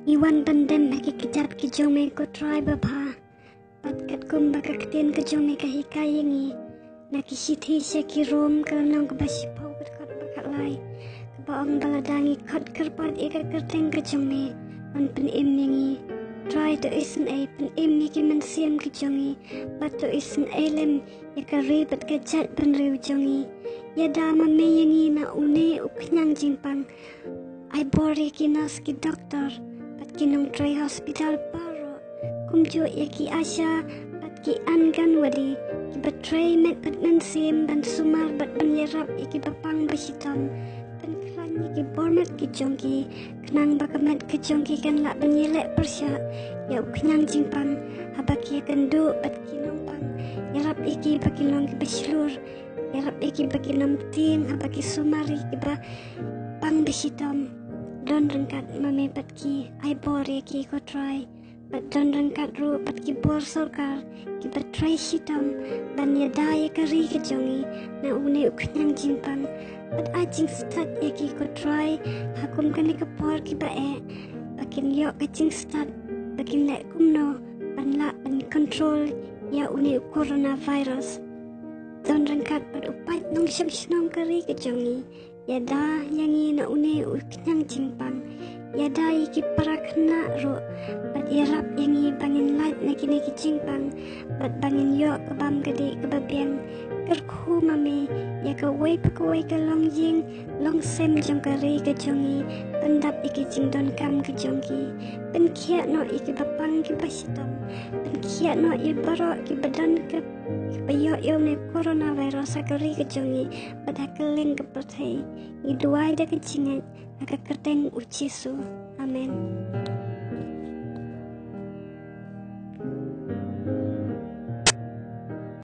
Iwan pandem haki kejap ki jome ko try bapa. Pat kat kum baka ketien ke jome ka hikayengi. Na ki sithi se ki rom ka nong ka basipau kat kat bakat lai. Ka baong baladangi kat kerpat ika kerteng ke jome. Man pen im yengi. Try to isen ay pen im yaki man siam ke jongi. Pat to isen ay lem yaka ribet ke jat pen riu jongi. Ya dama me yengi na une uknyang jimpang. Ay bori ki nas ki doktor. Pat kinong try hospital paro. Kumjo yaki asya. Pat ki angan wadi. Ki batray met pat man siam ban sumar bat ban yarap yaki bapang basitam. Pan klan yaki bormat ki jongi. Kenang bakamat ke jongi kan lak ban yelek persya. Ya uknyang jimpang. Habak ya kendu pat kinong pang. Yarap yaki bakilong ki basilur. Yarap yaki bakinom tim. Habak ki sumari ki ba pang basitam. Don rengkat mame pat ki ay bor yaki ko try. Pat don rengkat ru pat ki bor sorkar. Ki bat try sitam. Ban ya daya kari ke jongi. Na une uknyang jimpang. Pat ajing start yaki ko try. Hakum kani ke por ki ba Bakin yok kacing start. Bakin lek kumno. Ban lak ban control. Ya une coronavirus. Don rengkat pat upat nong syam kari ke jongi. Yada yangi na une uknyang jimpang. Yada yaki parakna ro. Pat yarap yangi bangin light na kini ki jimpang. Pat bangin yok kebam gede kebabiang. Kerku mame yaka way pakaway ka long jing. Long sem jong kari ke jongi. Pendap iki jing don kam ke jongi. Pen kiat no iki bapang ki basitam. Pen kiat no i barok ki badan ke bayok yo me coronavirus sakari ke jongi. Pada keling ke pertai. I duai da ke jingat. Aka kerteng ucisu. Amen.